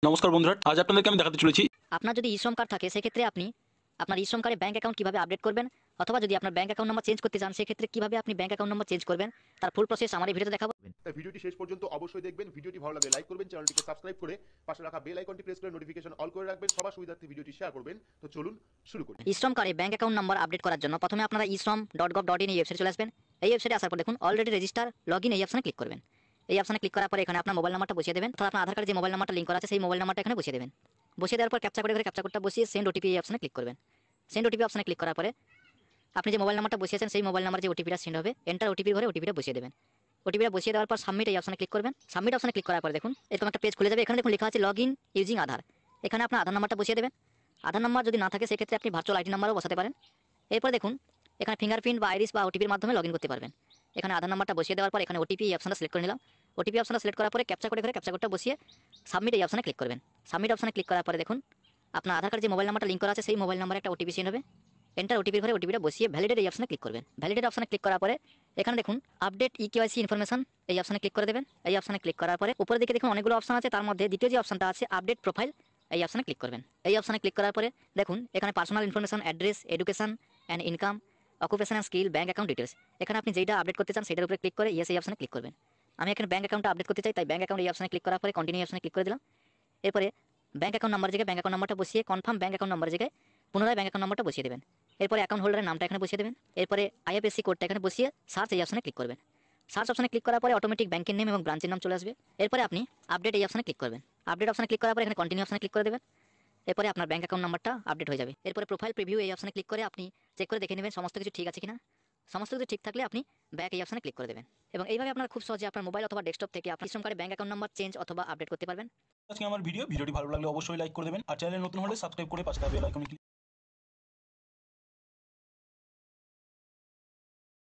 নমস্কার বন্ধুরা, আজ আপনাদেরকে আমি দেখাতে চলেছি। আপনার যদি ই-শ্রম কার্ড থাকে সেক্ষেত্রে আপনি আপনার ই-শ্রম কার্ডে ব্যাংক অ্যাকাউন্ট কিভাবে আপডেট করবেন, অথবা যদি আপনার ব্যাংক অ্যাকাউন্ট নাম্বার চেঞ্জ করতে চান সেক্ষেত্রে কিভাবে আপনি ব্যাংক অ্যাকাউন্ট নাম্বার চেঞ্জ করবেন তার ফুল প্রসেস আমার এই ভিডিওতে দেখাবো। তাই ভিডিওটি শেষ পর্যন্ত অবশ্যই দেখবেন। ভিডিওটি ভালো লাগলে লাইক করবেন, চ্যানেলটিকে সাবস্ক্রাইব করে পাশে রাখা বেল আইকনটি প্রেস করে নোটিফিকেশন অল করে রাখবেন। সবার সুবিধার্থে ভিডিওটি শেয়ার করবেন। তো চলুন শুরু করি। ই-শ্রম কার্ডে ব্যাংক অ্যাকাউন্ট নাম্বার আপডেট করার জন্য প্রথমে আপনারা ishram.gov.in এই ওয়েবসাইটে চলে আসবেন। এই ওয়েবসাইটে আসার পর দেখুন অলরেডি রেজিস্টার লগইন এই অপশনে ক্লিক করবেন। এই অপশনে ক্লিক করার পরে এখানে আপনার মোবাইল নাম্বারটা বসিয়ে দেবেন, অর্থাৎ আপনার আধার কার্ডে যে মোবাইল নাম্বারটা লিংক করা আছে সেই মোবাইল নাম্বারটা এখানে বসিয়ে দেবেন। বসিয়ে দেওয়ার পর ক্যাপচা কোড করে ক্যাপচা কোডটা বসিয়ে সেন্ড ওটিপি এই অপশনে ক্লিক করবেন। সেন্ড ওটিপি অপশনে ক্লিক করার পরে আপনি যে মোবাইল নাম্বারটা বসিয়েছেন সেই মোবাইল নাম্বার যে ওটিপিটা সেন্ড হবে, এন্টার ওটিপির ঘরে ওটিপিটা বসিয়ে দেবেন। ওটিপিটা বসিয়ে দেওয়ার পর সাবমিট এই অপশনে ক্লিক করবেন। সাবমিট অপশনে ক্লিক করার পর দেখুন এরকম একটা পেজ খুলে যাবে। এখানে দেখুন লেখা আছে লগ ইন ইউজিং আধার। এখানে আপনার আধার নাম্বারটা বসিয়ে দেবেন। আধার নাম্বার যদি না থাকে সেক্ষেত্রে আপনি ভার্চুয়াল আইডি নাম্বারও বসাতে পারেন। এরপর দেখুন এখানে ফিঙ্গারপ্রিন্ট বা আইরিস বা ওটিপির মাধ্যমে লগ ইন করতে পারবেন। এখানে আধার নাম্বারটা বসিয়ে দেওয়ার পর এখানে ওটিপি এই অপশনটা সিলেক্ট করে নিলাম। ওটিপি অপশনটা সিলেক্ট করার পরে ক্যাপচা কোডে করে ক্যাপচা কোডটা বসিয়ে সাবমিট এই অপশনে ক্লিক করবেন। সাবমিট অপশনে ক্লিক করার পরে দেখুন আপনার আধার কার্ডে যে মোবাইল নাম্বারটা লিংক করা আছে সেই মোবাইল নাম্বারে একটা ওটিপি সেন্ড হবে। এন্টার ওটিপির ঘরে ওটিপিটা বসিয়ে ভ্যালিডেট এই অপশনে ক্লিক করবেন। ভ্যালিডেট অপশনে ক্লিক করার পরে এখানে দেখুন আপডেট ইকেওয়াইসি ইনফরমেশন এই অপশনে ক্লিক করে দেবেন। এই অপশনে ক্লিক করার পরে উপরের দিকে দেখুন অনেকগুলো অপশন আছে, তার মধ্যে দ্বিতীয় যে অপশনটা আছে আপডেট প্রোফাইল এই অপশনে ক্লিক করবেন। এই অপশনে ক্লিক করার পরে দেখুন এখানে personal information, address, education and income, occupation and skill, bank account details. এখানে আপনি যেটা আপডেট করতে চান সেটার উপরে ক্লিক করে ইয়েস এই অপশনে ক্লিক করবেন। আমি এখানে ব্যাংক অ্যাকাউন্টটা আপডেট করতে চাই, তাই ব্যাংক অ্যাকাউন্ট এই অপশনে ক্লিক করার পরে কন্টিনিউ অপশনে ক্লিক করে দিলাম। এরপরে ব্যাংক অ্যাকাউন্ট নাম্বার জায়গায় ব্যাংক অ্যাকাউন্ট নাম্বারটা বসিয়ে কনফার্ম ব্যাংক অ্যাকাউন্ট নাম্বার জায়গায় পুনরায় ব্যাংক অ্যাকাউন্ট নাম্বারটা বসিয়ে দেবেন। এরপরে অ্যাকাউন্ট হোল্ডারের নামটা এখানে বসিয়ে দেবেন। এরপরে আইএফএসসি কোডটা এখানে বসিয়ে সার্চ এই অপশনে ক্লিক করবেন। সার্চ অপশনে ক্লিক করার পরে অটোমেটিক ব্যাংকের নেম এবং ব্রাঞ্চের নাম চলে আসবে। এরপরে আপনি আপডেট এই অপশনে ক্লিক করবেন। আপডেট অপশনে ক্লিক করার পরে এখানে কন্টিনিউ অপশনে ক্লিক করে দেবেন। এরপরে আপনার ব্যাংক অ্যাকাউন্ট নাম্বারটা আপডেট হয়ে যাবে। এরপরে প্রোফাইল প্রিভিউ এই অপশনে ক্লিক করে আপনি চেক করে দেখে নেবেন সমস্ত কিছু ঠিক আছে কিনা। সমস্ত কিছু ঠিক থাকলে আপনি ব্যাক এই অপশনে ক্লিক করে দেবেন এবং এইভাবে আপনার খুব সহজে আপনার মোবাইল অথবা ডেস্কটপ থেকে আপনি ই-শ্রম কার্ডে ব্যাংক অ্যাকাউন্ট নাম্বার চেঞ্জ অথবা আপডেট করতে পারবেন। আজকে আমার ভিডিওটি ভালো লাগলে অবশ্যই লাইক করে দেবেন, আর চ্যানেলে নতুন হলে সাবস্ক্রাইব করে পাশে থাকা বেল আইকনে